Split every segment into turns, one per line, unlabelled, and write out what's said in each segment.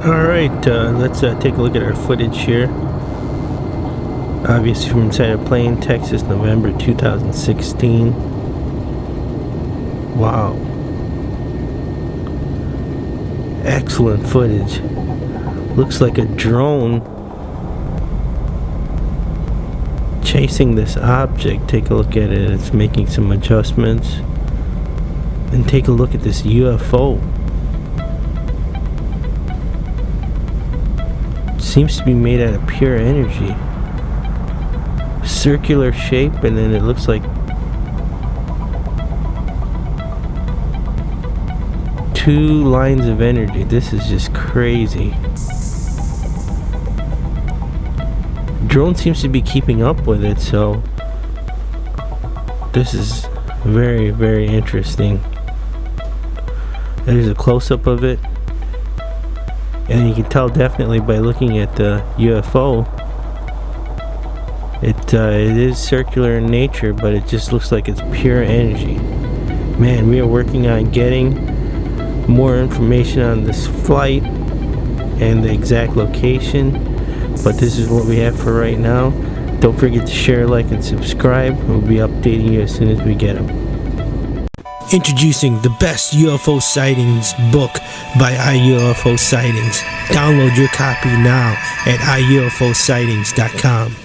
Alright, let's take a look at our footage here. Obviously from inside a plane, Texas, November 2016. Wow. Excellent footage. Looks like a drone chasing this object. Take a look at it. It's making some adjustments. And take a look at this UFO. Seems to be made out of pure energy. Circular shape, and then it looks like two lines of energy. This is just crazy. Drone seems to be keeping up with it, so this is very, very interesting. There's a close-up of it, and you can tell definitely by looking at the UFO, it is circular in nature, but it just looks like it's pure energy. Man, we are working on getting more information on this flight and the exact location, but this is what we have for right now. Don't forget to share, like, and subscribe. We'll be updating you as soon as we get them. Introducing the best UFO sightings book by iUFO Sightings. Download your copy now at iUFOSightings.com.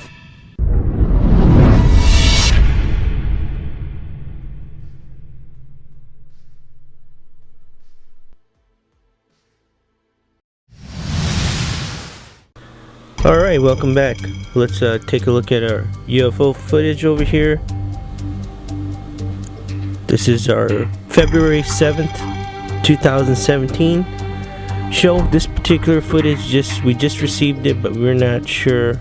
Alright, welcome back. Let's take a look at our UFO footage over here. This is our February 7th, 2017 show. This particular footage, we just received it, but we're not sure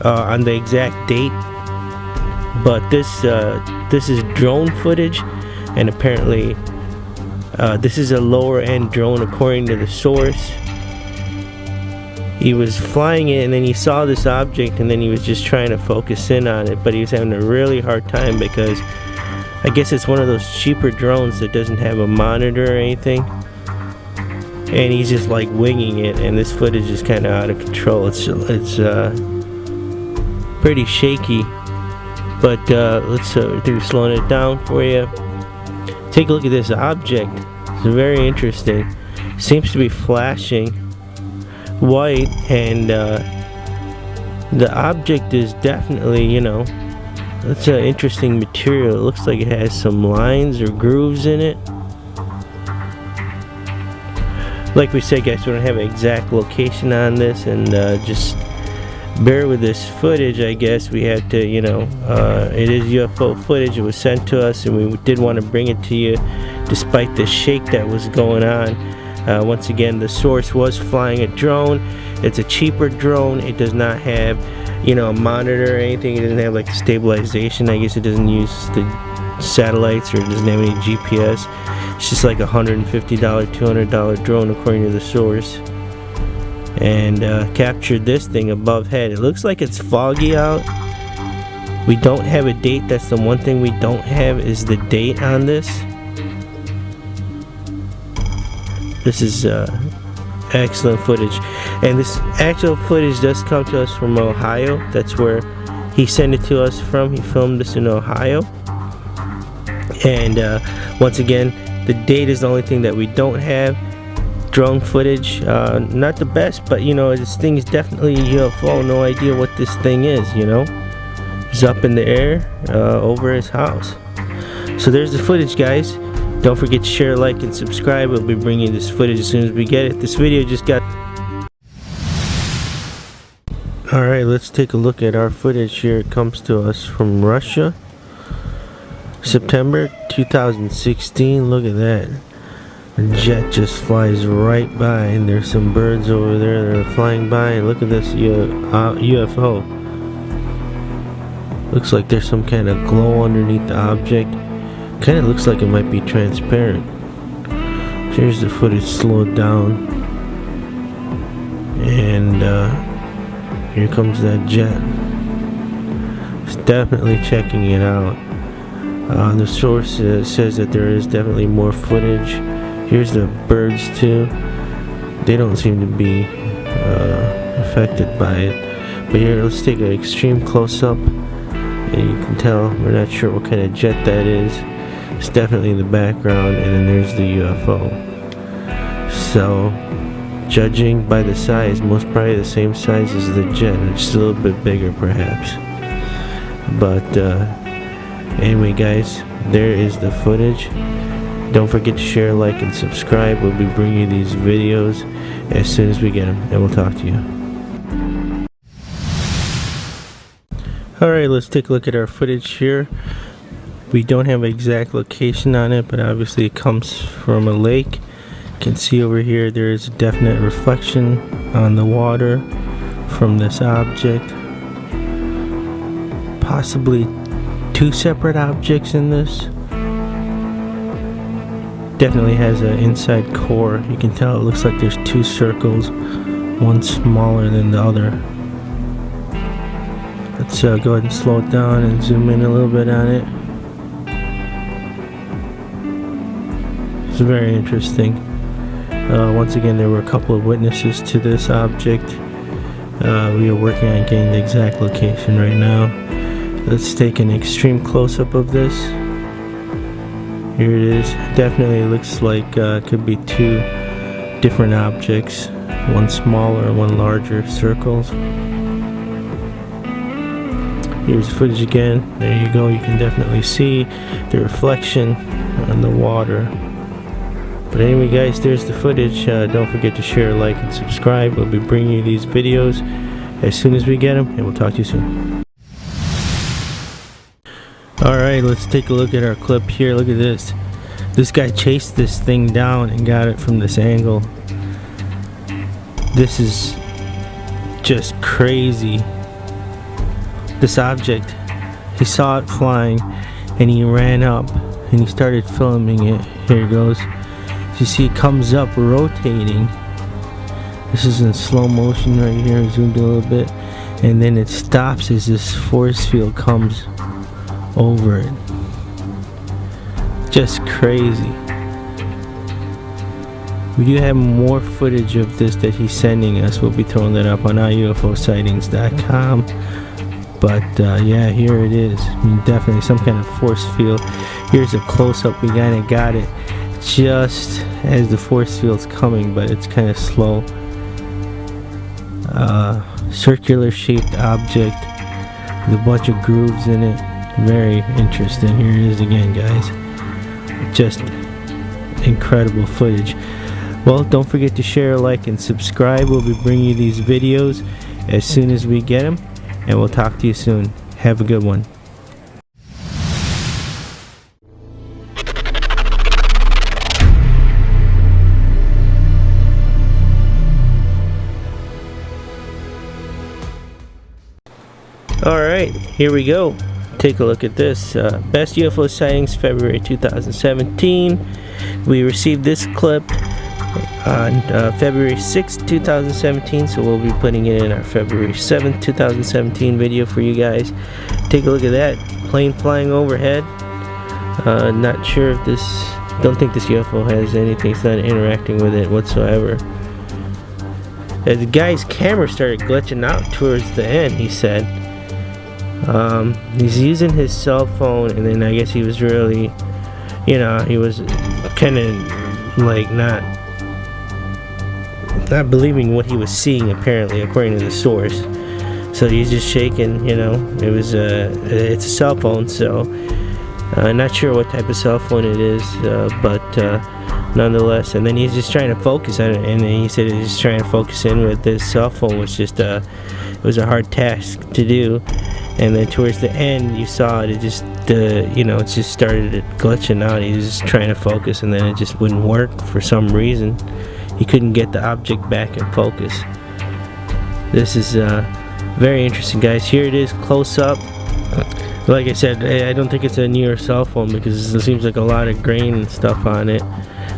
on the exact date. But this is drone footage, and apparently this is a lower end drone according to the source. He was flying it, and then he saw this object, and then he was just trying to focus in on it, but he was having a really hard time because I guess it's one of those cheaper drones that doesn't have a monitor or anything, and he's just like winging it, and this footage is kind of out of control. It's pretty shaky, but let's do slowing it down for you. Take a look at this object. It's very interesting. Seems to be flashing white, and the object is definitely, it's an interesting material. It looks like it has some lines or grooves in it. Like we said, guys, we don't have an exact location on this, and just bear with this footage. I guess we have to, it is UFO footage. It was sent to us, and we did want to bring it to you despite the shake that was going on. Once again, the source was flying a drone. It's a cheaper drone. It does not have, a monitor or anything. It doesn't have like stabilization. I guess it doesn't use the satellites, or it doesn't have any GPS. It's just like a $150, $200 drone according to the source. And captured this thing above head. It looks like it's foggy out. We don't have a date. That's the one thing we don't have, is the date on this. This is excellent footage, and this actual footage does come to us from Ohio. That's where he sent it to us from. He filmed this in Ohio, and once again, the date is the only thing that we don't have. Drone footage, not the best, but this thing is definitely a UFO. No idea what this thing is. It's up in the air over his house. So there's the footage, guys. Don't forget to share, like, and subscribe. We'll be bringing this footage as soon as we get it. This video just got... Alright, let's take a look at our footage here. It comes to us from Russia. September 2016. Look at that. The jet just flies right by, and there's some birds over there that are flying by. And look at this UFO. Looks like there's some kind of glow underneath the object. Kind of looks like it might be transparent. Here's the footage slowed down, and here comes that jet. It's definitely checking it out. The source says that there is definitely more footage. Here's the birds too. they don't seem to be affected by it. But here, let's take an extreme close-up, and you can tell we're not sure what kind of jet that is. It's definitely in the background, and then there's the UFO. So, judging by the size, most probably the same size as the jet, just a little bit bigger perhaps. But anyway guys, there is the footage. Don't forget to share, like, and subscribe. We'll be bringing you these videos as soon as we get them, and we'll talk to you. Alright, let's take a look at our footage here. We don't have an exact location on it, but obviously it comes from a lake. You can see over here there is a definite reflection on the water from this object. Possibly two separate objects in this. Definitely has an inside core. You can tell it looks like there's two circles, one smaller than the other. Let's go ahead and slow it down and zoom in a little bit on it. It's very interesting. Once again, there were a couple of witnesses to this object. We are working on getting the exact location right now. Let's take an extreme close-up of this. Here it is. Definitely looks like could be two different objects, one smaller and one larger circles. Here's footage again. There you go. You can definitely see the reflection on the water. But anyway guys, there's the footage. Don't forget to share, like, and subscribe. We'll be bringing you these videos as soon as we get them, and we'll talk to you soon. Alright, let's take a look at our clip here. Look at this. This guy chased this thing down and got it from this angle. This is just crazy. This object, he saw it flying and he ran up and he started filming it. Here it goes. You see it comes up rotating. This is in slow motion right here, zoomed in a little bit, and then it stops as this force field comes over it. Just crazy. We do have more footage of this that he's sending us. We'll be throwing that up on iUFOSightings.com. But yeah, here it is. I mean, definitely some kind of force field. Here's a close-up. We kind of got it just as the force field's coming, but it's kind of slow. Circular shaped object with a bunch of grooves in it. Very interesting. Here it is again, guys. Just incredible footage. Well, don't forget to share, like, and subscribe. We'll be bringing you these videos as soon as we get them, and we'll talk to you soon. Have a good one. Alright, here we go. Take a look at this. Best UFO Sightings February 2017. We received this clip on February 6th, 2017, so we'll be putting it in our February 7th, 2017 video for you guys. Take a look at that. Plane flying overhead. Not sure if this... Don't think this UFO has anything. It's not interacting with it whatsoever. The guy's camera started glitching out towards the end, he said. He's using his cell phone, and then I guess he was really, you know, he was kind of like not believing what he was seeing, apparently, according to the source. So he's just shaking, you know. It was it's a cell phone, so not sure what type of cell phone it is, but nonetheless. And then he's just trying to focus on it, and then he said he's just trying to focus in with this cell phone was just it was a hard task to do. And then towards the end, you saw it just you know, it just started glitching out. He was just trying to focus, and then it just wouldn't work for some reason. He couldn't get the object back in focus. This is very interesting, guys. Here it is, close up. Like I said, I don't think it's a newer cell phone because it seems like a lot of grain and stuff on it.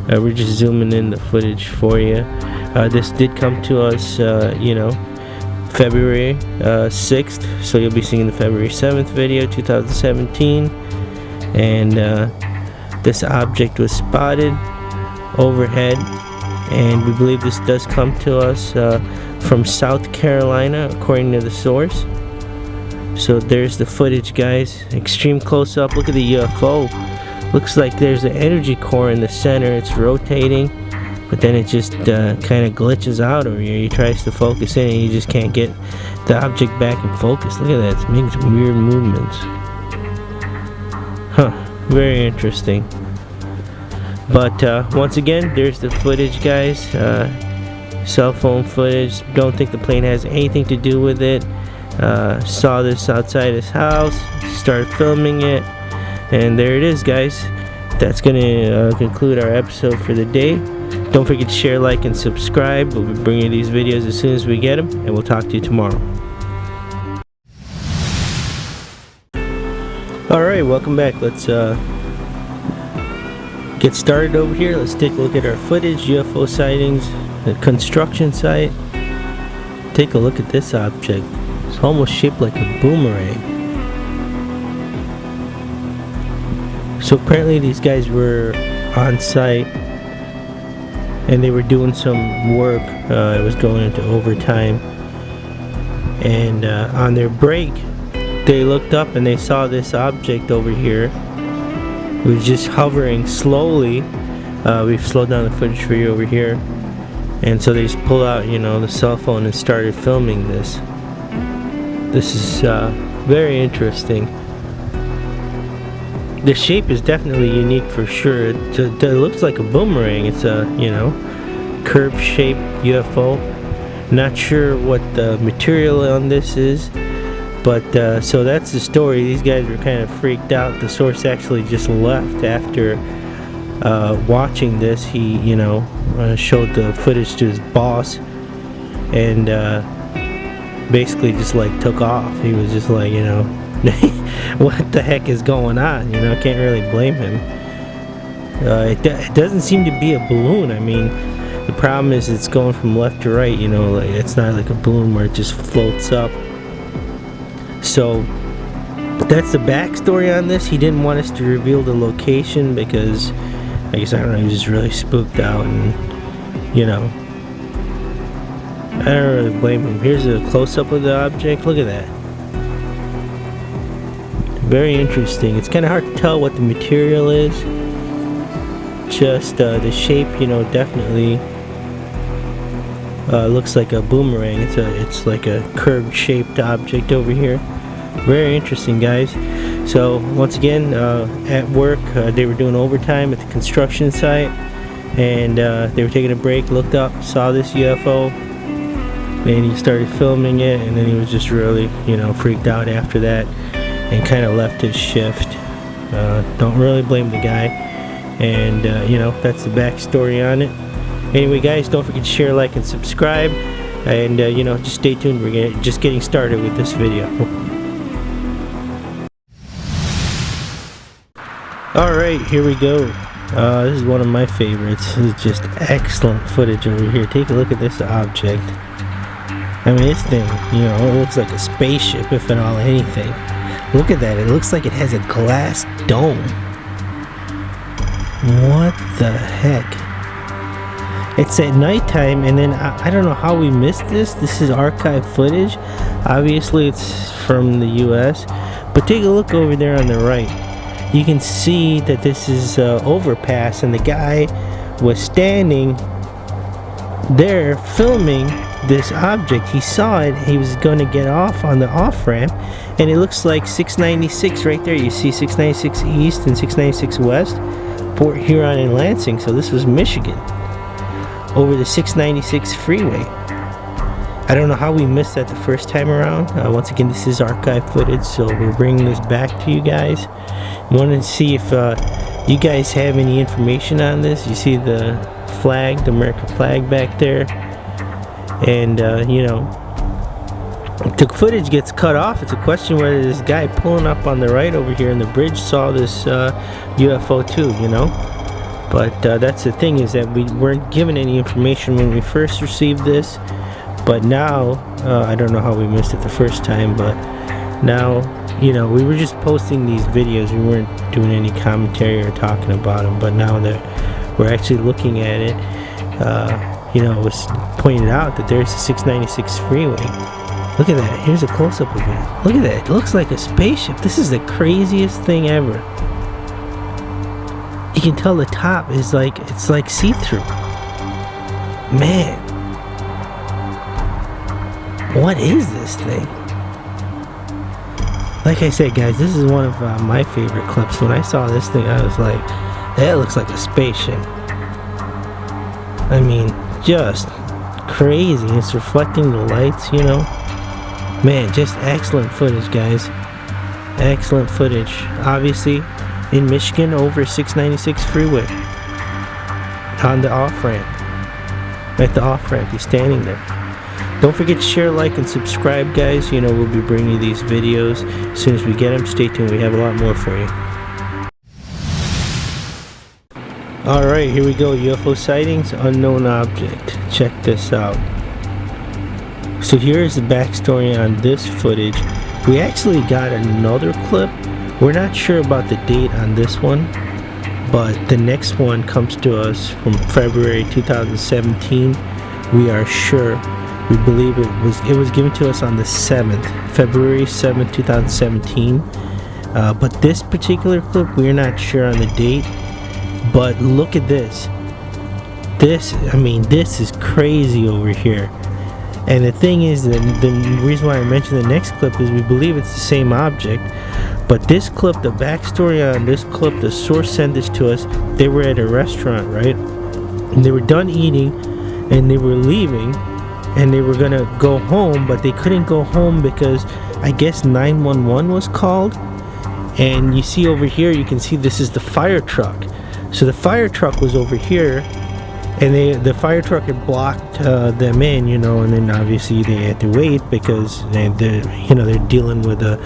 We're just zooming in the footage for you. This did come to us, you know, February 6th, so you'll be seeing the February 7th video, 2017. And this object was spotted overhead and we believe this does come to us from South Carolina, according to the source. So there's the footage, guys. Extreme close-up. Look at the UFO. Looks like there's an energy core in the center. It's rotating, but then it just kind of glitches out over here. He tries to focus in and you just can't get the object back in focus. Look at that. It's making some weird movements. Huh. Very interesting. But once again, there's the footage, guys. Cell phone footage. Don't think the plane has anything to do with it. Saw this outside his house, started filming it, and there it is, guys. That's gonna conclude our episode for the day. Don't forget to share, like, and subscribe. We'll be bringing you these videos as soon as we get them, and we'll talk to you tomorrow. Alright, welcome back. Let's get started over here. Let's take a look at our footage. UFO sightings, the construction site. Take a look at this object. It's almost shaped like a boomerang. So apparently these guys were on site and they were doing some work. It was going into overtime, and on their break they looked up and they saw this object over here. It was just hovering slowly. We've slowed down the footage for you over here, and so they just pulled out, you know, the cell phone and started filming this. This is very interesting. The shape is definitely unique for sure. It looks like a boomerang. It's a, you know, curved shaped UFO. Not sure what the material on this is, but so that's the story. These guys were kind of freaked out. The source actually just left after watching this. He, you know, showed the footage to his boss, and basically just like took off. He was just like, you know, what the heck is going on? You know, I can't really blame him. It doesn't seem to be a balloon. I mean, the problem is it's going from left to right, you know, like it's not like a balloon where it just floats up. So that's the backstory on this. He didn't want us to reveal the location because I guess, I don't know, he was just really spooked out, and you know, I don't really blame him. Here's a close-up of the object. Look at that. Very interesting. It's kind of hard to tell what the material is. Just the shape, you know, definitely looks like a boomerang. It's like a curved shaped object over here. Very interesting, guys. So once again, at work, they were doing overtime at the construction site, and they were taking a break, looked up, saw this UFO, and he started filming it, and then he was just really, you know, freaked out after that and kind of left his shift. Don't really blame the guy, and you know, that's the backstory on it. Anyway, guys, don't forget to share, like, and subscribe, and you know, just stay tuned. We're just getting started with this video. Alright, here we go. This is one of my favorites. This is just excellent footage over here. Take a look at this object. I mean, this thing, you know, it looks like a spaceship, if at all anything. Look at that. It looks like it has a glass dome. What the heck? It's at nighttime, and then I don't know how we missed this. This is archive footage. Obviously, it's from the US. But take a look over there on the right. You can see that this is overpass, and the guy was standing there filming this object. He saw it. He was going to get off on the off ramp, and it looks like 696 right there. You see 696 East and 696 West, Port Huron and Lansing. So this was Michigan over the 696 freeway. I don't know how we missed that the first time around. Once again, this is archive footage, so we're bringing this back to you guys. Wanted to see if you guys have any information on this. You see the flag, the American flag back there, and you know, the footage gets cut off. It's a question whether this guy pulling up on the right over here in the bridge saw this UFO too, you know. But that's the thing, is that we weren't given any information when we first received this. But now, I don't know how we missed it the first time, but now, you know, we were just posting these videos. We weren't doing any commentary or talking about them, but now that we're actually looking at it, it was pointed out that there's a 696 freeway. Look at that. Here's a close-up of it. Look at that. It looks like a spaceship. This is the craziest thing ever. You can tell the top is like, it's like see-through. Man. What is this thing? Like I said, guys, this is one of my favorite clips. When I saw this thing, I was like, that looks like a spaceship. I mean, just crazy. It's reflecting the lights, you know. Man, just excellent footage, guys. Excellent footage. Obviously, in Michigan, over 696 freeway. On the off-ramp. At the off-ramp, he's standing there. Don't forget to share, like, and subscribe, guys. You know, we'll be bringing you these videos as soon as we get them. Stay tuned. We have a lot more for you. Alright, here we go. UFO sightings, unknown object. Check this out. So here's the backstory on this footage. We actually got another clip. We're not sure about the date on this one, but the next one comes to us from February 2017. We are sure. We believe it was given to us on the 7th, February 7th, 2017. But this particular clip, we're not sure on the date. But look at this. This is crazy over here. And the thing is, that the reason why I mentioned the next clip is we believe it's the same object. But this clip, the backstory on this clip, the source sent this to us. They were at a restaurant, right? And they were done eating, and they were leaving, and they were gonna go home, but they couldn't go home because I guess 911 was called. And you see over here, you can see this is the fire truck. So the fire truck was over here, and the fire truck had blocked them in, you know, and then obviously they had to wait because they're dealing with the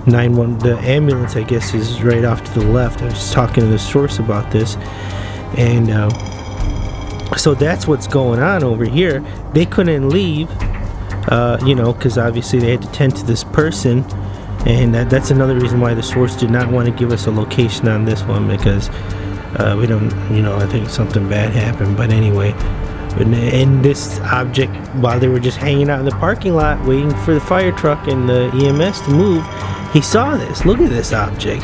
911. The ambulance, I guess, is right off to the left. I was talking to the source about this, and so that's what's going on over here. They couldn't leave, because obviously they had to tend to this person, and that's another reason why the source did not want to give us a location on this one, because we don't, I think something bad happened. But anyway, and this object, while they were just hanging out in the parking lot waiting for the fire truck and the EMS to move, he saw this. Look at this object.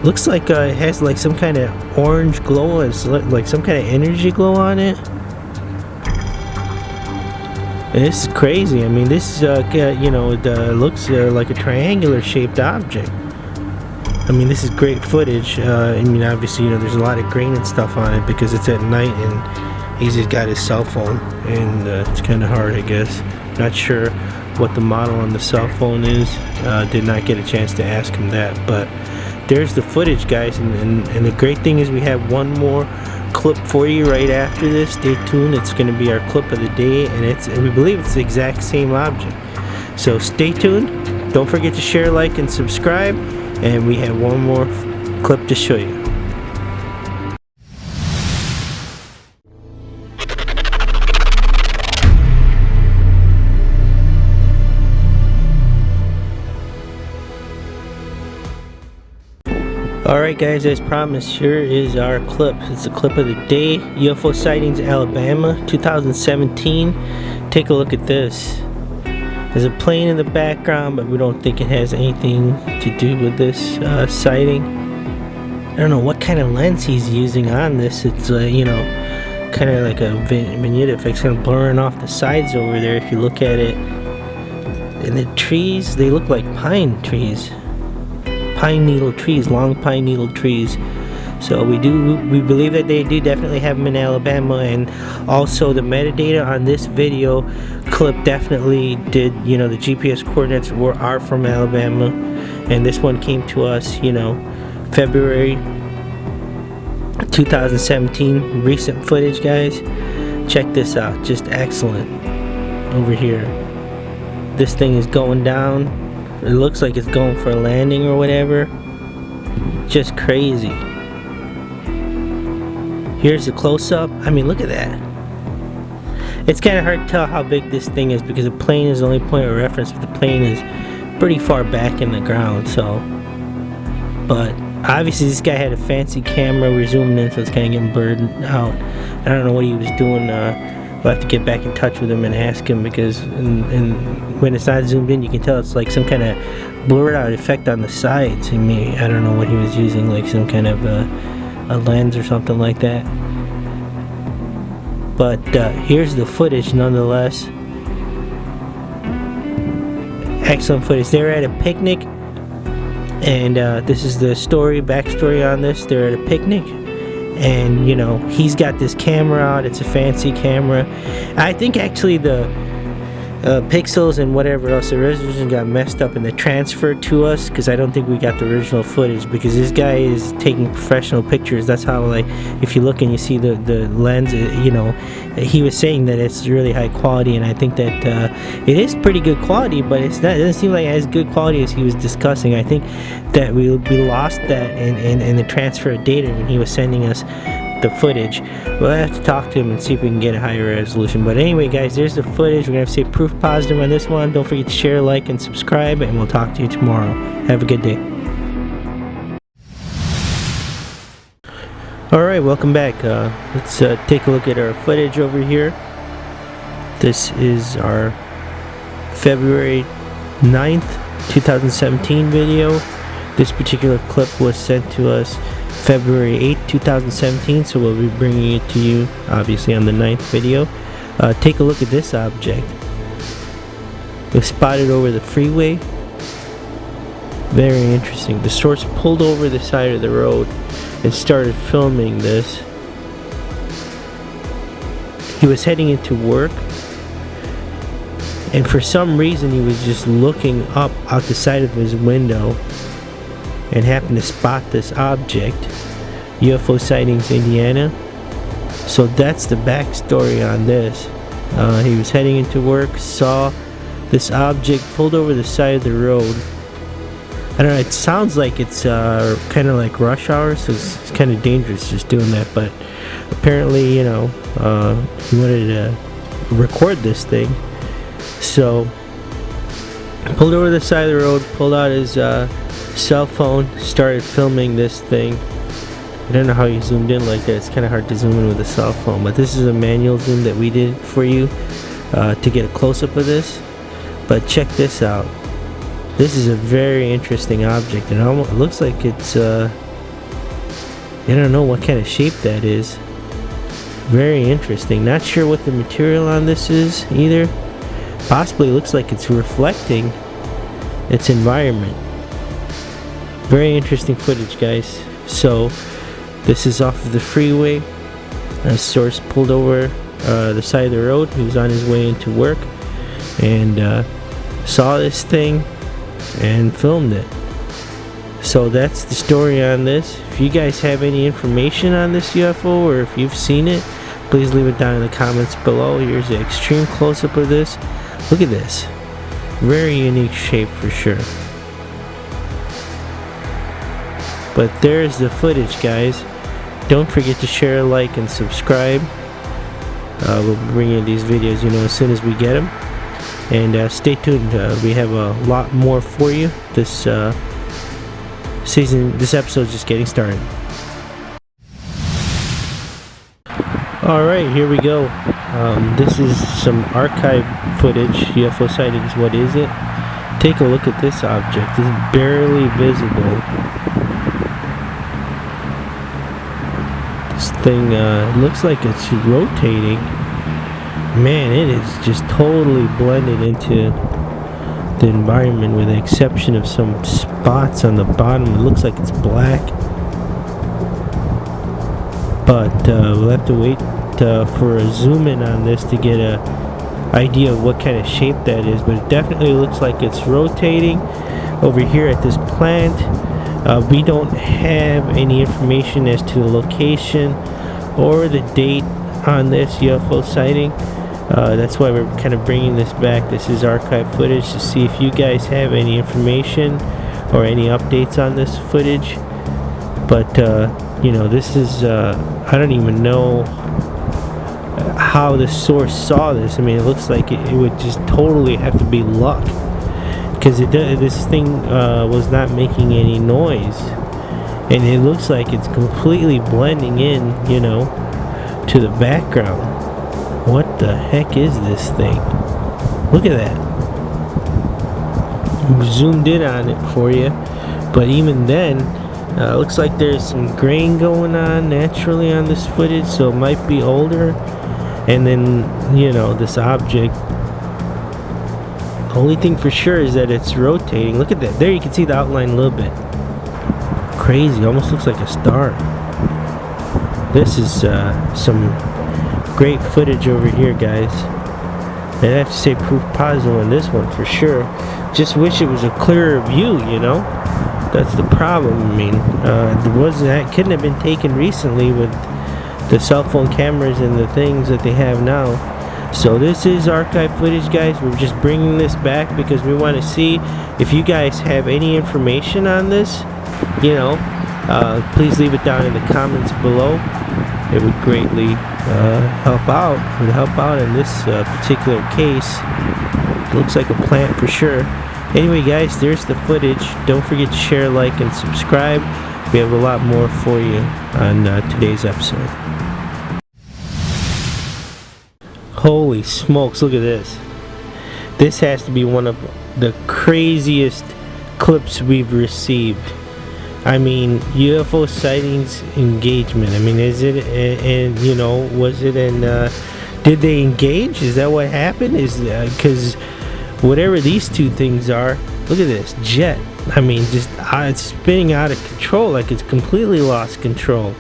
Looks like it has like some kind of orange glow. It's like some kind of energy glow on it. And this is crazy. I mean, this it looks like a triangular shaped object. I mean, this is great footage. Obviously, there's a lot of grain and stuff on it because it's at night, and he's just got his cell phone, and it's kind of hard, I guess. Not sure what the model on the cell phone is. Did not get a chance to ask him that, but there's the footage, guys. And the great thing is we have one more clip for you right after this. Stay tuned. It's going to be our clip of the day, and we believe it's the exact same object. So stay tuned. Don't forget to share, like, and subscribe. And we have one more clip to show you. Alright, guys, as promised, here is our clip. It's the clip of the day. UFO Sightings Alabama 2017. Take a look at this. There's a plane in the background, but we don't think it has anything to do with this sighting. I don't know what kind of lens he's using on this. It's kind of like a vignette effect, kind of blurring off the sides over there if you look at it. And the trees, they look like pine trees. Pine needle trees, long pine needle trees. So we believe that they do definitely have them in Alabama, and also the metadata on this video clip definitely did, the GPS coordinates are from Alabama, and this one came to us, February 2017. Recent footage, guys. Check this out. Just excellent over here. This thing is going down. It looks like it's going for a landing or whatever. Just crazy. Here's the close-up. I mean, look at that. It's kind of hard to tell how big this thing is because the plane is the only point of reference, but the plane is pretty far back in the ground, so. But Obviously this guy had a fancy camera. We're zooming in, so it's kind of getting blurred out. I don't know what he was doing. We'll have to get back in touch with him and ask him, because when it's not zoomed in, you can tell it's like some kind of blurred out effect on the sides. I don't know what he was using, like some kind of a lens or something like that. But here's the footage nonetheless. Excellent footage. They're at a picnic, and this is the backstory on this. They're at a picnic, and you know, he's got this camera out. It's a fancy camera. I think actually the pixels and whatever else, the resolution got messed up and they transferred to us, because I don't think we got the original footage, because this guy is taking professional pictures. That's how, like, if you look and you see the lens, you know, he was saying that it's really high quality, and I think that it is pretty good quality, but it doesn't seem like as good quality as he was discussing. I think that we lost that in the transfer of data when he was sending us the footage. We'll have to talk to him and see if we can get a higher resolution. But anyway, guys, there's the footage. We're gonna have to say proof positive on this one. Don't forget to share, like, and subscribe, and we'll talk to you tomorrow. Have a good day. Alright, welcome back. Let's take a look at our footage over here. This is our February 9th 2017 video. This particular clip was sent to us February 8th 2017, so we'll be bringing it to you obviously on the 9th video. Take a look at this object. It was spotted over the freeway. Very interesting. The source pulled over the side of the road and started filming this. He was heading into work, and for some reason he was just looking up out the side of his window and happened to spot this object, UFO Sightings Indiana. So that's the backstory on this. He was heading into work, saw this object, pulled over the side of the road. I don't know, it sounds like it's kind of like rush hour, so it's kind of dangerous just doing that, but apparently, you know, he wanted to record this thing. So pulled over the side of the road, pulled out his cell phone, started filming this thing. I don't know how you zoomed in like that. It's kind of hard to zoom in with a cell phone, but this is a manual zoom that we did for you to get a close-up of this. But check this out. This is a very interesting object, and it looks like it's I don't know what kind of shape that is. Very interesting. Not sure what the material on this is either. Possibly looks like it's reflecting its environment. Very interesting footage, guys. So this is off of the freeway. A source pulled over the side of the road. He was on his way into work and saw this thing and filmed it. So that's the story on this. If you guys have any information on this UFO, or if you've seen it, please leave it down in the comments below. Here's an extreme close-up of this. Look at this. Very unique shape for sure. But there's the footage, guys. Don't forget to share, like, and subscribe. We'll be bringing you these videos, you know, as soon as we get them. And stay tuned. We have a lot more for you. This episode's just getting started. Alright, here we go. This is some archive footage. UFO sightings, what is it? Take a look at this object. It's barely visible. This thing looks like it's rotating. Man, it is just totally blended into the environment with the exception of some spots on the bottom. It looks like it's black. But we'll have to wait for a zoom in on this to get a idea of what kind of shape that is. But it definitely looks like it's rotating over here at this plant. We don't have any information as to the location or the date on this UFO sighting. That's why we're kind of bringing this back. This is archive footage to see if you guys have any information or any updates on this footage. But you know, this is I don't even know how the source saw this. I mean, it looks like it would just totally have to be luck, because this thing was not making any noise. and it looks like it's completely blending in, you know, to the background. What the heck is this thing? Look at that. Zoomed in on it for you, but even then, looks like there's some grain going on naturally on this footage, so it might be older. And then, you know, this object, the only thing for sure is that it's rotating. Look at that. There you can see the outline a little bit. Crazy. Almost looks like a star. This is some great footage over here, guys. I have to say proof positive on this one for sure. Just wish it was a clearer view, you know. That's the problem. I mean, that couldn't have been taken recently with the cell phone cameras and the things that they have now. So this is archive footage, guys. We're just bringing this back because we want to see if you guys have any information on this. You know, please leave it down in the comments below. It would greatly help out. It would help out in this particular case. It looks like a plant for sure. Anyway, guys, there's the footage. Don't forget to share, like, and subscribe. We have a lot more for you on today's episode. Holy smokes, look at this. This has to be one of the craziest clips we've received. I mean, UFO sightings engagement. I mean, is it, and you know, was it in, did they engage? Is that what happened? Is, because whatever these two things are, look at this, jet. I mean, just it's spinning out of control, like it's completely lost control.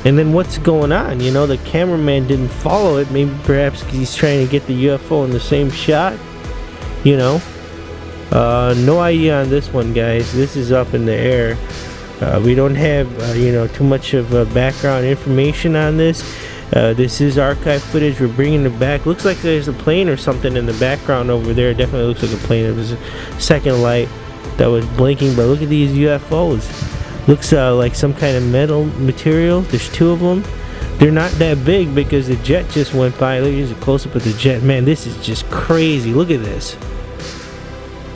And then what's going on? You know, the cameraman didn't follow it. Maybe perhaps because he's trying to get the UFO in the same shot. You know, no idea on this one, guys. This is up in the air. We don't have, you know, too much of background information on this. This is archive footage. We're bringing it back. Looks like there's a plane or something in the background over there. It definitely looks like a plane. It was a second light that was blinking. But look at these UFOs. Looks like some kind of metal material. There's two of them. They're not that big because the jet just went by. Look, here's a close-up of the jet. Man, this is just crazy. Look at this.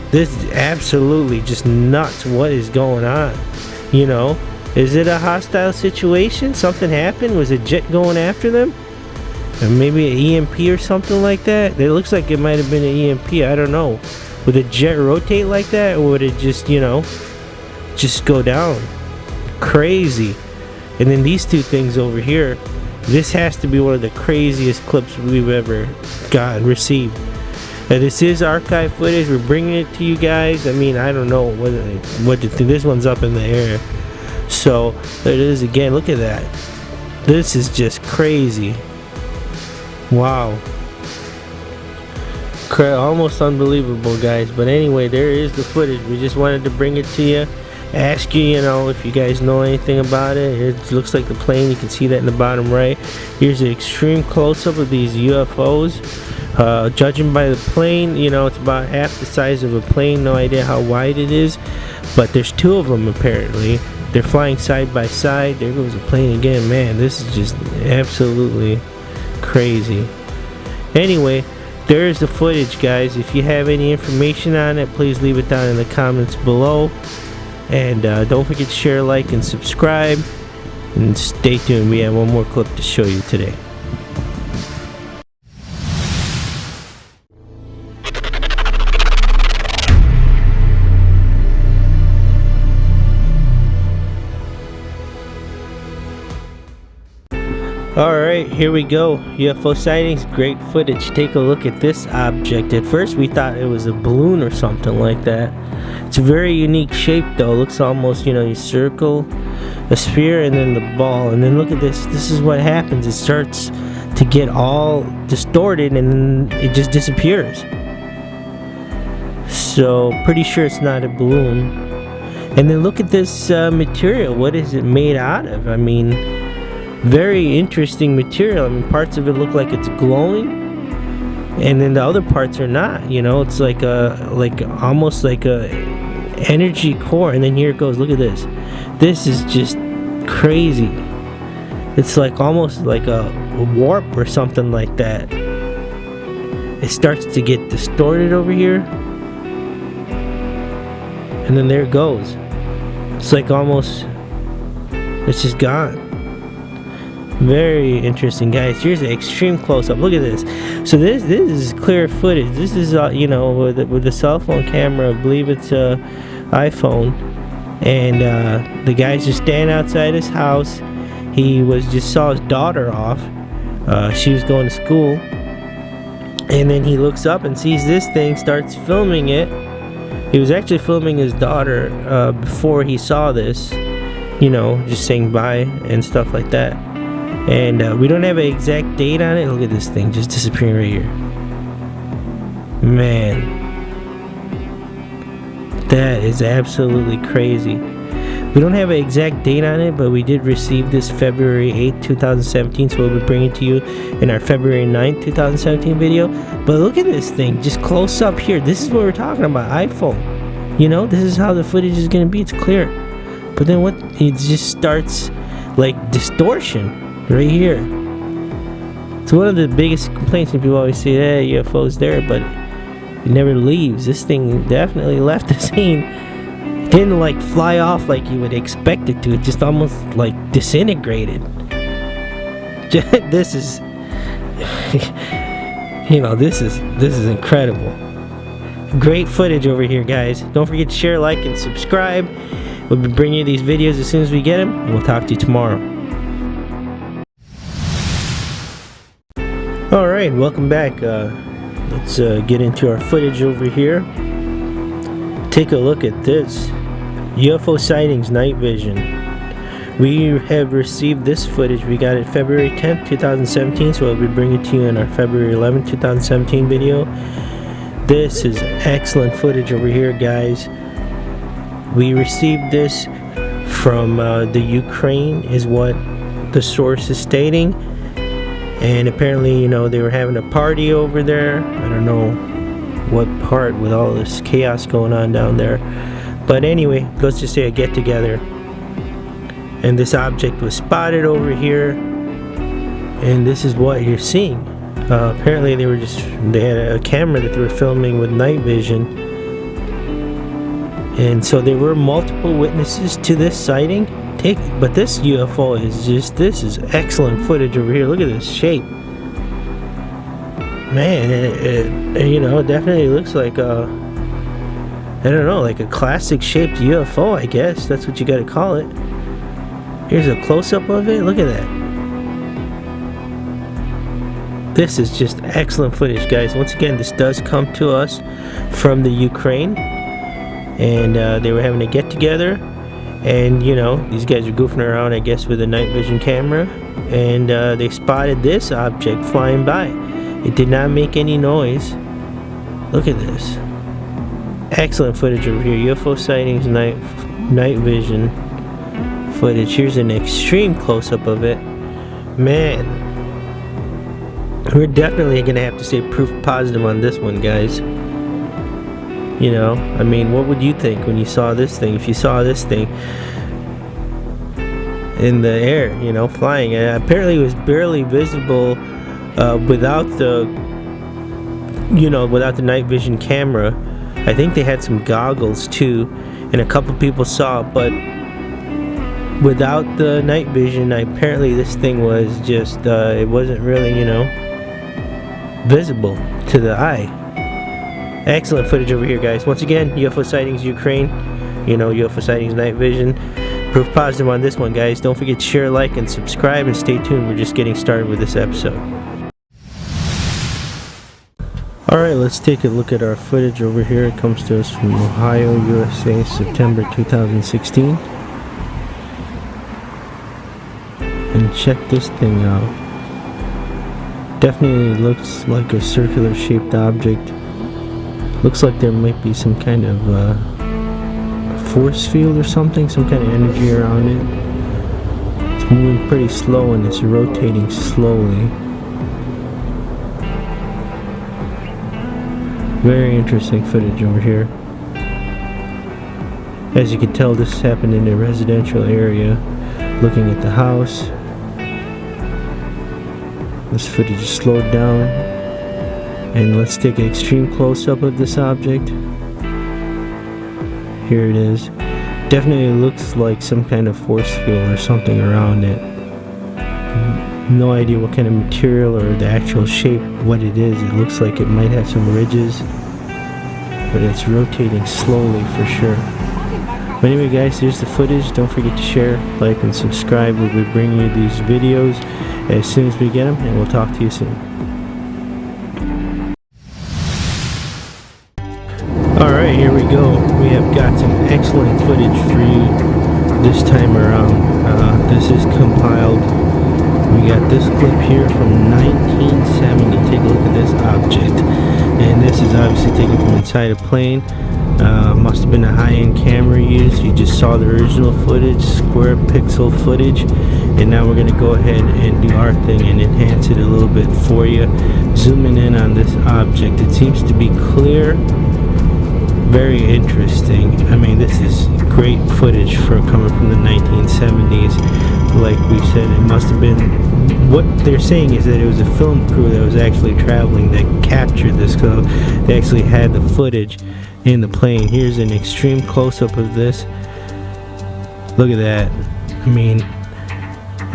This is absolutely just nuts. What is going on? You know, is it a hostile situation? Something happened? Was a jet going after them? Or maybe an EMP or something like that? It looks like it might have been an EMP. I don't know. Would a jet rotate like that, or would it just, you know, just go down? Crazy. And then these two things over here, this has to be one of the craziest clips we've ever received. This is archive footage. We're bringing it to you guys. I mean, I don't know what to think. This one's up in the air. So there it is again. Look at that. This is just crazy. Wow. Almost unbelievable, guys. But anyway, there is the footage. We just wanted to bring it to you. Ask you, you know, if you guys know anything about it. It looks like the plane. You can see that in the bottom right. Here's an extreme close-up of these UFOs. Judging by the plane, you know, it's about half the size of a plane. No idea how wide it is, but there's two of them apparently. They're flying side by side. There goes the plane again. Man, this is just absolutely crazy. Anyway, there's the footage, guys. If you have any information on it, please leave it down in the comments below. And don't forget to share, like, and subscribe. And stay tuned. We have one more clip to show you today. Alright, here we go. UFO sightings, great footage. Take a look at this object. At first we thought it was a balloon or something like that. It's a very unique shape though. It looks almost, you know, you circle a sphere and then the ball. And then look at this. This is what happens. It starts to get all distorted and it just disappears. So pretty sure it's not a balloon. And then look at this material. What is it made out of? I mean, very interesting material. I mean, parts of it look like it's glowing, and then the other parts are not. You know, it's like almost like a energy core. And then here it goes. Look at this. This is just crazy. It's like almost like a warp or something like that. It starts to get distorted over here, and then there it goes. It's like almost It's just gone. Very interesting, guys. Here's an extreme close-up. Look at this. So this is clear footage. This is you know, with the cell phone camera. I believe it's a iPhone, and the guy's just standing outside his house. He just saw his daughter off. She was going to school, and then he looks up and sees this thing, starts filming it. He was actually filming his daughter before he saw this, you know, just saying bye and stuff like that. And we don't have an exact date on it. Look at this thing just disappearing right here. Man, that is absolutely crazy. We don't have an exact date on it, but we did receive this February 8th, 2017, so we'll be bringing it to you in our February 9th, 2017 video. But look at this thing, just close up here. This is what we're talking about, iPhone. You know, this is how the footage is going to be. It's clear. But then it just starts like distortion right here. It's one of the biggest complaints when people always say, hey, UFO's there, but it never leaves. This thing definitely left the scene. It didn't like fly off like you would expect it to. It just almost like disintegrated. This is, you know, this is incredible. Great footage over here, guys. Don't forget to share, like, and subscribe. We'll be bringing you these videos as soon as we get them, and we'll talk to you tomorrow. Alright, welcome back. Let's get into our footage over here. Take a look at this. UFO Sightings Night Vision. We have received this footage. We got it February 10th, 2017, so I'll be bringing it to you in our February 11th, 2017 video. This is excellent footage over here, guys. We received this from the Ukraine, is what the source is stating. And apparently, you know, they were having a party over there. I don't know what part with all this chaos going on down there. But anyway, let's just say a get-together. And this object was spotted over here. And this is what you're seeing. Apparently, they had a camera that they were filming with night vision. And so there were multiple witnesses to this sighting. But this UFO this is excellent footage over here. Look at this shape. Man, it you know, it definitely looks like a, I don't know, like a classic shaped UFO, I guess. That's what you gotta call it. Here's a close-up of it. Look at that. This is just excellent footage, guys. Once again, this does come to us from the Ukraine. And they were having a get-together. And, you know, these guys are goofing around, I guess, with a night vision camera. And they spotted this object flying by. It did not make any noise. Look at this. Excellent footage over here. UFO Sightings night vision footage. Here's an extreme close-up of it. Man. We're definitely going to have to say proof positive on this one, guys. You know, I mean, what would you think when you saw this thing? If you saw this thing in the air, you know, flying. Apparently it was barely visible without the night vision camera. I think they had some goggles too, and a couple people saw it, but without the night vision, apparently this thing was just, it wasn't really, you know, visible to the eye. Excellent footage over here, guys. Once again, UFO Sightings Ukraine. You know, UFO Sightings Night Vision. Proof positive on this one, guys. Don't forget to share, like, and subscribe, and stay tuned. We're just getting started with this episode. Alright, let's take a look at our footage over here. It comes to us from Ohio, USA, September 2016. And check this thing out. Definitely looks like a circular shaped object. Looks like there might be some kind of force field or something, some kind of energy around it. It's moving pretty slow and it's rotating slowly. Very interesting footage over here. As you can tell, this happened in a residential area. Looking at the house. This footage is slowed down. And let's take an extreme close-up of this object. Here it is. Definitely looks like some kind of force field or something around it. No idea what kind of material or the actual shape, what it is. It looks like it might have some ridges, but it's rotating slowly for sure. But anyway guys, here's the footage. Don't forget to share, like, and subscribe. We'll be bringing you these videos as soon as we get them, and we'll talk to you soon. Alright, here we go. We have got some excellent footage for you this time around. This is compiled. We got this clip here from 1970. Take a look at this object. And this is obviously taken from inside a plane. Must have been a high-end camera used. You just saw the original footage, square pixel footage, and now we're going to go ahead and do our thing and enhance it a little bit for you. Zooming in on this object, it seems to be clear, very interesting. I mean, this is great footage for coming from the 1970s. Like we said, it must have been, what they're saying is that it was a film crew that was actually traveling that captured this, so they actually had the footage in the plane. Here's an extreme close-up of this. Look at that. I mean,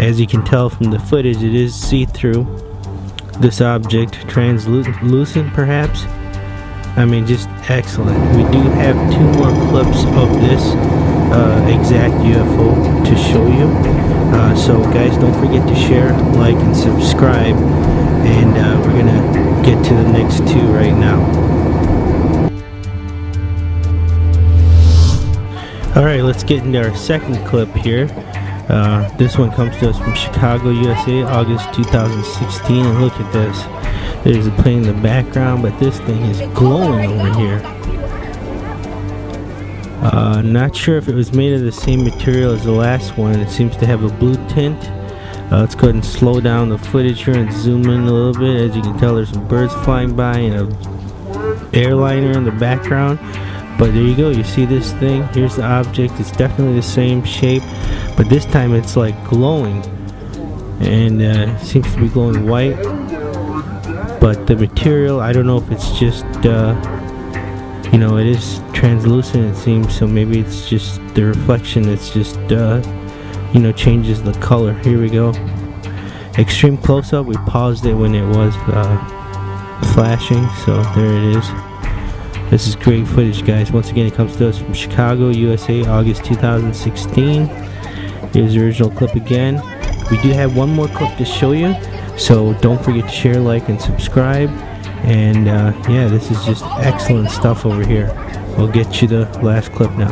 as you can tell from the footage, it is see-through. This object, translucent perhaps. I mean, just excellent. We do have 2 more clips of this exact UFO to show you. So guys, don't forget to share, like, and subscribe. And we're gonna get to the next 2 right now. Alright, let's get into our second clip here. This one comes to us from Chicago, USA, August 2016. And look at this. There's a plane in the background, but this thing is glowing over here. Not sure if it was made of the same material as the last one. It seems to have a blue tint. Let's go ahead and slow down the footage here and zoom in a little bit. As you can tell, there's some birds flying by and an airliner in the background. But there you go, you see this thing. Here's the object. It's definitely the same shape, but this time it's like glowing, and it seems to be glowing white. But the material, I don't know if it's just you know, it is translucent, it seems, so maybe it's just the reflection. It's just you know, changes the color. Here we go, extreme close-up. We paused it when it was flashing, so there it is. This is great footage, guys. Once again, it comes to us from Chicago, USA, August 2016. Here's the original clip again. We do have 1 more clip to show you, so don't forget to share, like, and subscribe. And yeah, this is just excellent stuff over here. We'll get you the last clip now.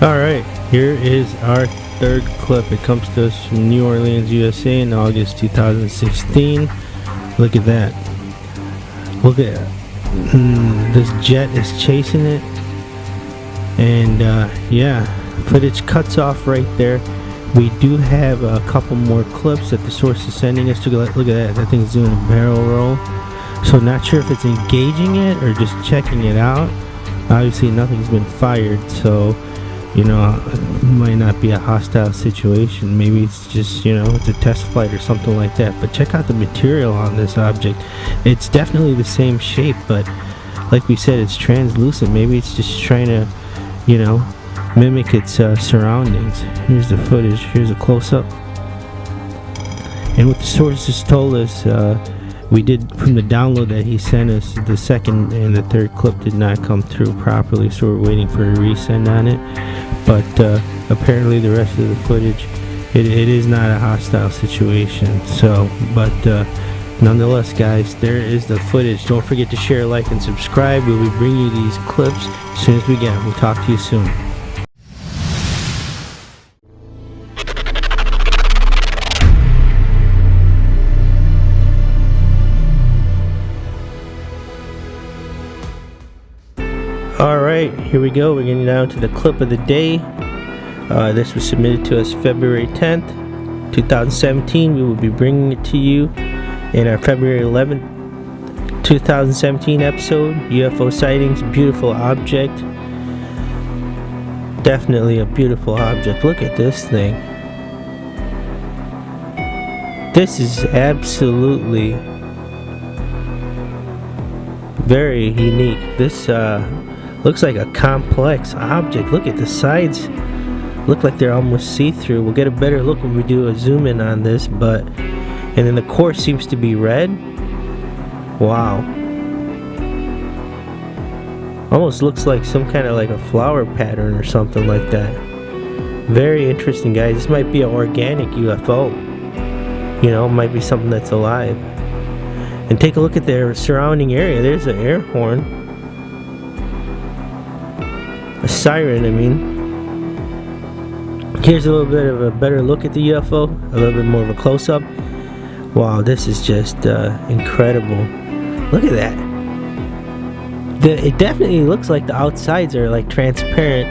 Alright, here is our 3rd clip. It comes to us from New Orleans, USA in August 2016. Look at that. Look at this jet is chasing it, and yeah, footage cuts off right there. We do have a couple more clips that the source is sending us to. Look at that. That thing's doing a barrel roll. So not sure if it's engaging it or just checking it out. Obviously nothing's been fired, so you know, it might not be a hostile situation. Maybe it's just, you know, it's a test flight or something like that. But check out the material on this object. It's definitely the same shape, but like we said, it's translucent. Maybe it's just trying to, you know, mimic its surroundings. Here's the footage. Here's a close-up. And what the sources told us, we did from the download that he sent us, the 2nd and the 3rd clip did not come through properly, so we're waiting for a resend on it. But apparently the rest of the footage, it is not a hostile situation. So, but nonetheless, guys, there is the footage. Don't forget to share, like, and subscribe. We'll be bringing you these clips as soon as we get them. We'll talk to you soon. Alright, here we go. We're getting down to the clip of the day. This was submitted to us February 10th, 2017. We will be bringing it to you in our February 11th, 2017 episode. UFO sightings, beautiful object. Definitely a beautiful object. Look at this thing. This is absolutely very unique. This Looks like a complex object. Look at the sides. Look like they're almost see-through. We'll get a better look when we do a zoom in on this, but and then the core seems to be red. Wow. Almost looks like some kind of like a flower pattern or something like that. Very interesting, guys. This might be an organic UFO. You know, it might be something that's alive. And take a look at their surrounding area. There's an air horn. A siren, I mean. Here's a little bit of a better look at the UFO. A little bit more of a close-up. Wow, this is just incredible. Look at that. It definitely looks like the outsides are like transparent.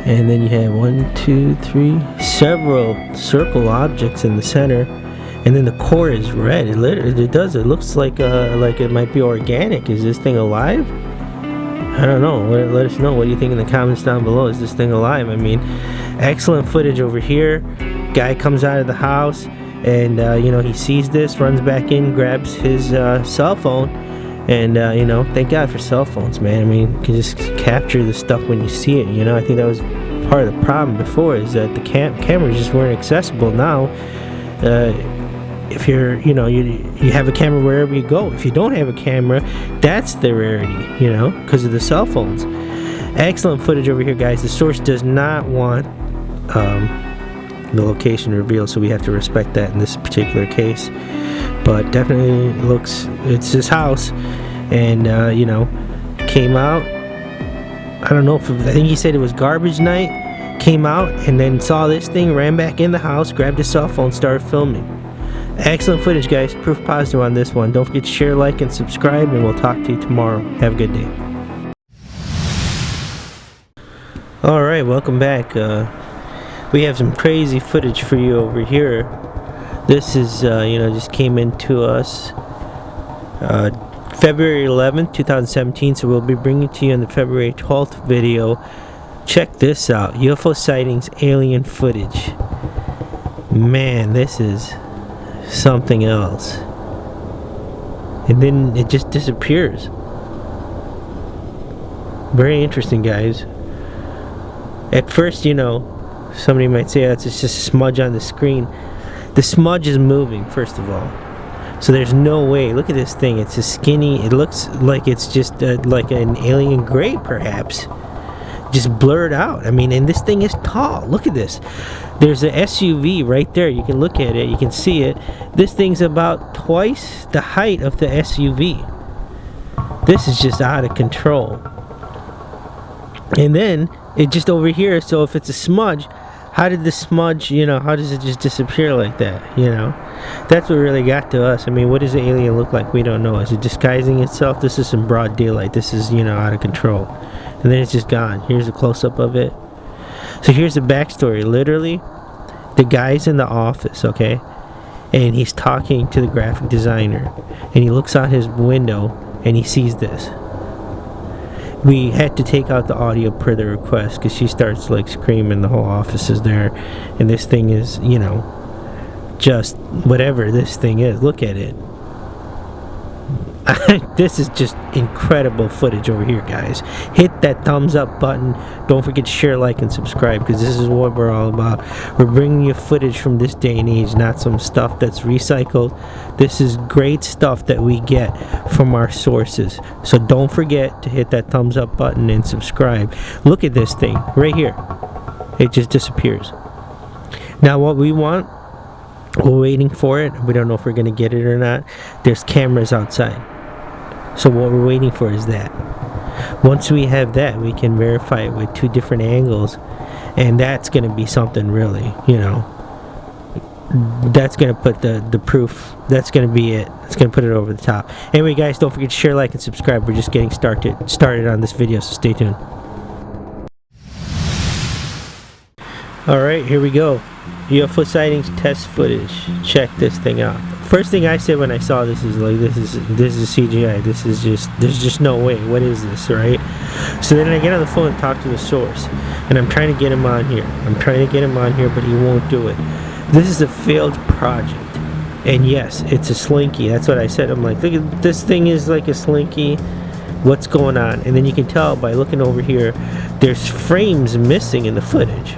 And then you have 1, 2, 3, several circle objects in the center. And then the core is red. It looks like it might be organic. Is this thing alive? I don't know. Let us know. What do you think in the comments down below? Is this thing alive? I mean, excellent footage over here. Guy comes out of the house, and you know, he sees this, runs back in, grabs his cell phone, and you know, thank God for cell phones, man. I mean, you can just capture the stuff when you see it. You know, I think that was part of the problem before, is that the cameras just weren't accessible. Now, if you're, you know, you have a camera wherever you go. If you don't have a camera, that's the rarity, you know, because of the cell phones. Excellent footage over here, guys. The source does not want the location revealed, so we have to respect that in this particular case. But definitely looks, it's his house, and you know, came out. I don't know if I think he said it was garbage night. Came out and then saw this thing, ran back in the house, grabbed his cell phone, started filming. Excellent footage, guys. Proof positive on this one. Don't forget to share, like, and subscribe, and we'll talk to you tomorrow. Have a good day. Alright, welcome back. We have some crazy footage for you over here. This is, you know, just came into us February 11th, 2017, so we'll be bringing it to you in the February 12th video. Check this out. UFO Sightings Alien footage. Man, this is something else. And then it just disappears. Very interesting, guys. At first, you know, somebody might say that's just a smudge on the screen. The smudge is moving, first of all. So there's no way. Look at this thing. It's a skinny. It looks like it's just like an alien gray, perhaps. Just blurred out. I mean, and this thing is tall. Look at this. There's a SUV right there. You can look at it. You can see it. This thing's about twice the height of the SUV. This is just out of control. And then it just over here. So if it's a smudge, how did the smudge, you know, how does it just disappear like that? You know, that's what really got to us. I mean, what does the alien look like? We don't know. Is it disguising itself? This is in broad daylight. This is, you know, out of control. And then it's just gone. Here's a close-up of it. So here's the backstory. Literally, the guy's in the office, okay? And he's talking to the graphic designer. And he looks out his window and he sees this. We had to take out the audio per the request because she starts like screaming. The whole office is there. And this thing is, you know, just whatever this thing is. Look at it. This is just incredible footage over here, guys. Hit that thumbs up button. Don't forget to share, like, and subscribe, because this is what we're all about. We're bringing you footage from this day and age, not some stuff that's recycled. This is great stuff that we get from our sources. So don't forget to hit that thumbs up button and subscribe. Look at this thing right here. It just disappears. Now what we want, we're waiting for it. We don't know if we're going to get it or not. There's cameras outside. So what we're waiting for is that. Once we have that, we can verify it with 2 different angles. And that's going to be something really, you know. That's going to put the proof. That's going to be it. It's going to put it over the top. Anyway, guys, don't forget to share, like, and subscribe. We're just getting started on this video, so stay tuned. Alright, here we go. UFO sightings test footage. Check this thing out. First thing I said when I saw this is like, this is CGI. This is just, there's just no way. What is this, right? So then I get on the phone and talk to the source, and I'm trying to get him on here. But he won't do it. This is a failed project. And yes, it's a Slinky. That's what I said. I'm like, look at this thing is like a Slinky. what's going on. And then you can tell by looking over here, there's frames missing in the footage.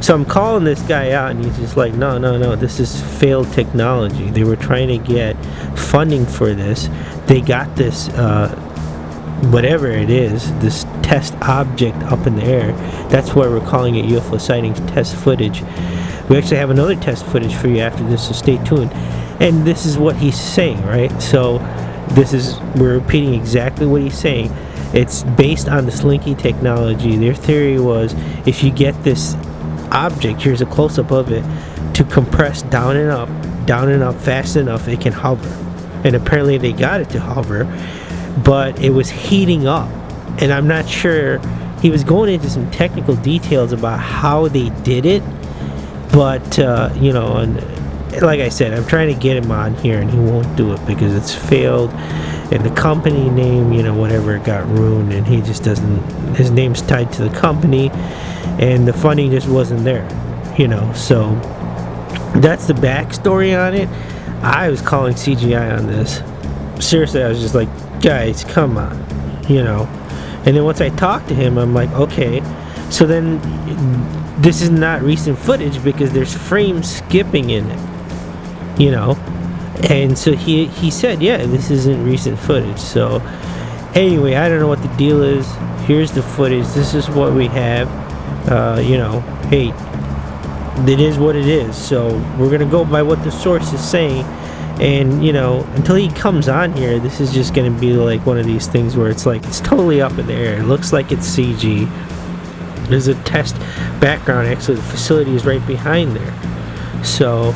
So I'm calling this guy out, and he's just like, no, this is failed technology. They were trying to get funding for this. They got this, whatever it is, this test object up in the air. That's why we're calling it UFO Sightings test footage. We actually have another test footage for you after this, so stay tuned. And this is what he's saying, right? So we're repeating exactly what he's saying. It's based on the Slinky technology. Their theory was, if you get this object, here's a close-up of it, to compress down and up fast enough, it can hover. And apparently they got it to hover, but it was heating up, and I'm not sure. He was going into some technical details about how they did it, but you know, and like I said, I'm trying to get him on here, and he won't do it because it's failed, and the company name, you know, whatever, got ruined, and he just doesn't, his name's tied to the company, and the funding just wasn't there, you know. So that's the backstory on it. I was calling CGI on this. Seriously, I was just like, guys, come on, you know. And then once I talked to him, I'm like, okay, so then this is not recent footage because there's frames skipping in it, you know. And so he said, yeah, this isn't recent footage. So anyway, I don't know what the deal is. Here's the footage. This is what we have. You know, hey, it is what it is. So we're gonna go by what the source is saying. And you know, until he comes on here, this is just gonna be like one of these things where it's like, it's totally up in the air. It looks like it's CG. There's a test background. Actually, the facility is right behind there. So,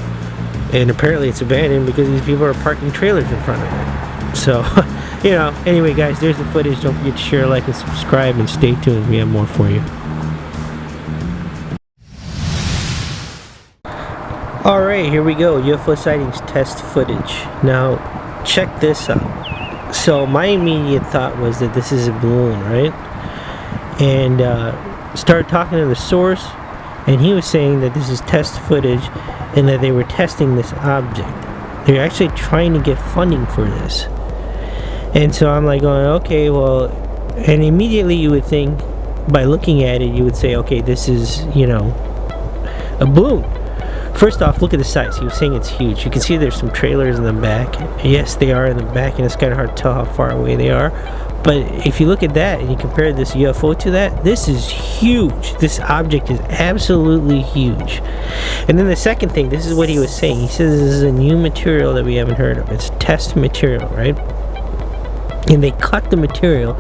and apparently it's abandoned because these people are parking trailers in front of it. So, you know, anyway, guys, there's the footage. Don't forget to share, like, and subscribe, and stay tuned. We have more for you. Alright, here we go. UFO sightings test footage. Now, check this out. So, my immediate thought was that this is a balloon, right? And started talking to the source, and he was saying that this is test footage and that they were testing this object. They're actually trying to get funding for this. And so I'm like going, okay, well, and immediately you would think, by looking at it, you would say, okay, this is, you know, a balloon. First off, look at the size. He was saying it's huge. You can see there's some trailers in the back. Yes, they are in the back, and it's kind of hard to tell how far away they are. But if you look at that and you compare this UFO to that, this is huge. This object is absolutely huge. And then the second thing, this is what he was saying. He says this is a new material that we haven't heard of. It's test material, right? And they cut the material,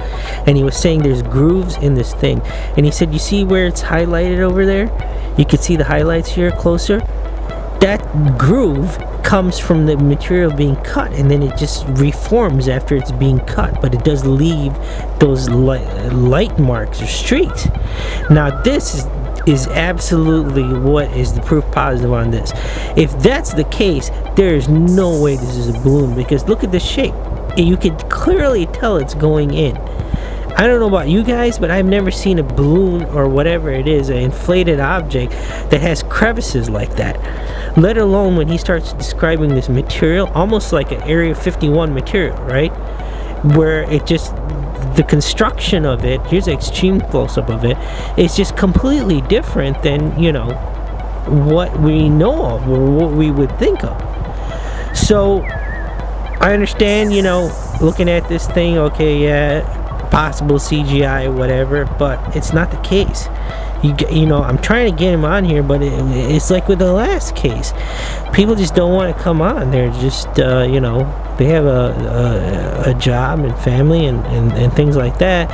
and he was saying there's grooves in this thing. And he said, you see where it's highlighted over there? You can see the highlights here closer. That groove comes from the material being cut, and then it just reforms after it's being cut, but it does leave those light marks or streaks. Now this is absolutely what is the proof positive on this. If that's the case, there is no way this is a balloon, because look at the shape. You can clearly tell it's going in. I don't know about you guys, but I've never seen a balloon or whatever it is, an inflated object that has crevices like that. Let alone when he starts describing this material, almost like an Area 51 material, right? Where it just, the construction of it, here's an extreme close-up of it, it's just completely different than, you know, what we know of or what we would think of. So, I understand, you know, looking at this thing, okay, yeah, possible CGI, whatever, but it's not the case. You know, I'm trying to get him on here, but it's like with the last case, people just don't want to come on. They're just, you know, they have a job and family and things like that.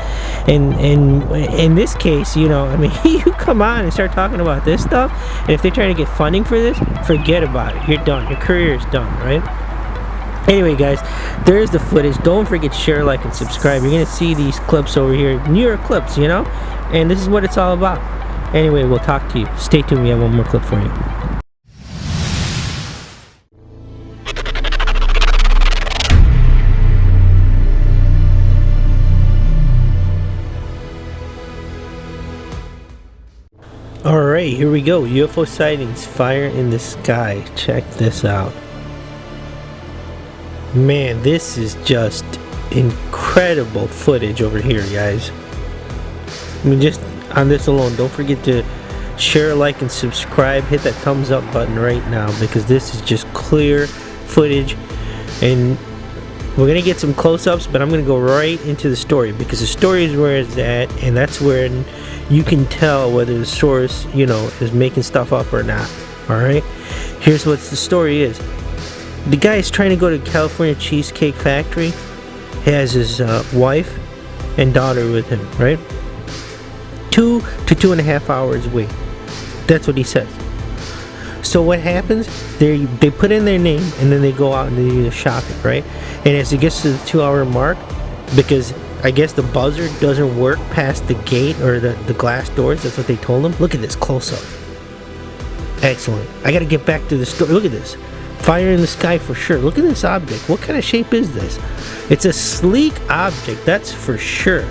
And in this case, you know, I mean, you come on and start talking about this stuff, and if they're trying to get funding for this, forget about it. You're done. Your career is done, right? Anyway, guys, there's the footage. Don't forget to share, like, and subscribe. You're going to see these clips over here. New York clips, you know? And this is what it's all about. Anyway, we'll talk to you. Stay tuned. We have one more clip for you. Alright, here we go. UFO sightings. Fire in the sky. Check this out. Man, this is just incredible footage over here, guys. I mean, just on this alone, don't forget to share, like, and subscribe. Hit that thumbs up button right now, because this is just clear footage, and we're gonna get some close-ups, but I'm gonna go right into the story, because the story is where it's at, and that's where you can tell whether the source, you know, is making stuff up or not. All right, here's what the story is. The guy is trying to go to California Cheesecake Factory. He has his wife and daughter with him, right? 2 to 2.5 hours wait. That's what he says. So what happens? They put in their name, and then they go out and they do the shopping, right? And as it gets to the 2-hour mark, because I guess the buzzer doesn't work past the gate or the glass doors, that's what they told him. Look at this close up. Excellent. I gotta get back to the story. Look at this. Fire in the sky for sure. Look at this object. What kind of shape is this? It's a sleek object, that's for sure.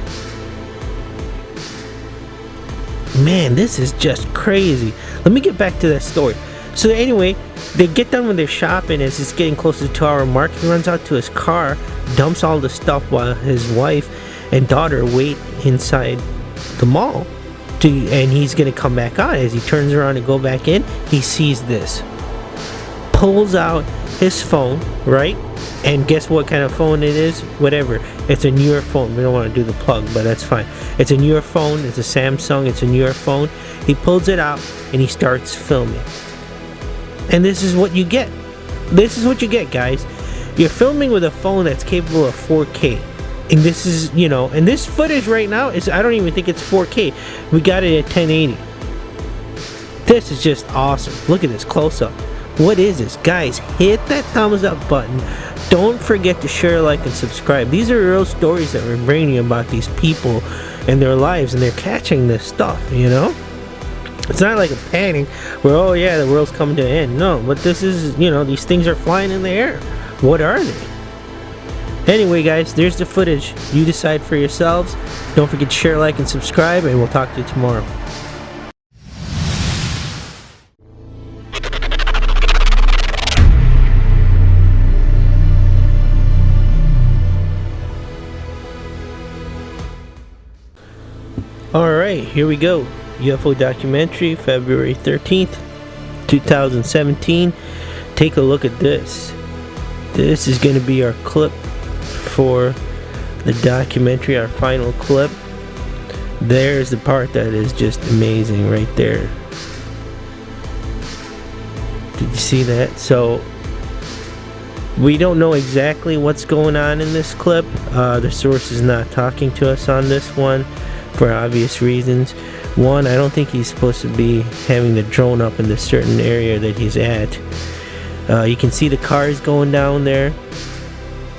Man, this is just crazy. Let me get back to that story. So anyway, they get done with their shopping. As it's getting close to the 2-hour mark, he runs out to his car, dumps all the stuff while his wife and daughter wait inside the mall. And he's gonna come back out. As he turns around to go back in, he sees this. Pulls out his phone, right? And guess what kind of phone it is? Whatever. It's a newer phone. We don't want to do the plug, but that's fine. It's a newer phone. It's a Samsung. It's a newer phone. He pulls it out and he starts filming. And this is what you get. This is what you get, guys. You're filming with a phone that's capable of 4K. And this is, you know, and this footage right now is, I don't even think it's 4K. We got it at 1080. This is just awesome. Look at this close up. What is this? Guys, hit that thumbs up button. Don't forget to share, like, and subscribe. These are real stories that we're bringing you about these people and their lives, and they're catching this stuff, you know? It's not like a panic where, oh yeah, the world's coming to an end. No, but this is, you know, these things are flying in the air. What are they? Anyway, guys, there's the footage. You decide for yourselves. Don't forget to share, like, and subscribe, and we'll talk to you tomorrow. Alright, here we go. UFO Documentary February 13th, 2017. Take a look at this. This is going to be our clip for the documentary, our final clip. There's the part that is just amazing right there. Did you see that? So we don't know exactly what's going on in this clip. The source is not talking to us on this one for obvious reasons. One, I don't think he's supposed to be having the drone up in this certain area that he's at. You can see the cars going down there.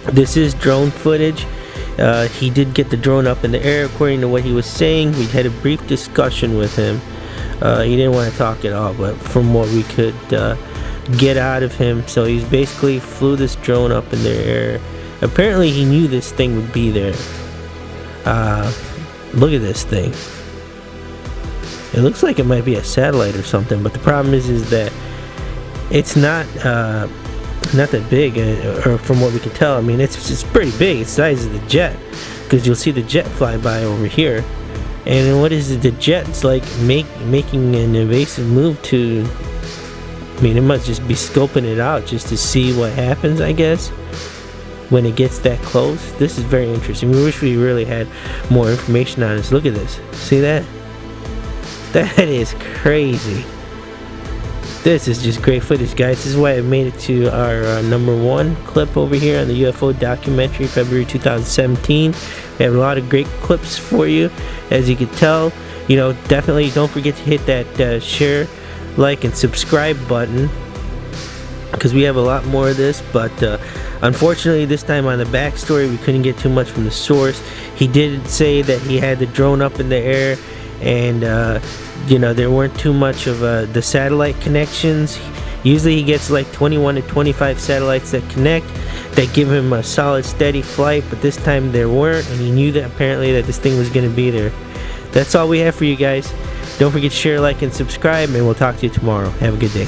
This is drone footage. He did get the drone up in the air according to what he was saying. We had a brief discussion with him. He didn't want to talk at all, but from what we could get out of him, so he's basically flew this drone up in the air. Apparently he knew this thing would be there. Look at this thing. It looks like it might be a satellite or something, but the problem is that it's not that big, or from what we can tell. I mean, it's pretty big. It's the size of the jet, because you'll see the jet fly by over here. And what is it? The jet's like making an evasive move to. I mean, it must just be scoping it out just to see what happens, I guess, when it gets that close. This is very interesting. We wish we really had more information on this. Look at this. See that? That is crazy. This is just great footage, guys. This is why I made it to our number 1 clip over here on the UFO Documentary February 2017. We have a lot of great clips for you, as you can tell. You know, definitely don't forget to hit that share, like, and subscribe button, because we have a lot more of this. But unfortunately, this time on the backstory, we couldn't get too much from the source. He did say that he had the drone up in the air, and you know, there weren't too much of the satellite connections. Usually he gets like 21 to 25 satellites that connect, that give him a solid steady flight, but this time there weren't, and he knew that apparently that this thing was going to be there. That's all we have for you guys. Don't forget to share, like, and subscribe, and we'll talk to you tomorrow. Have a good day.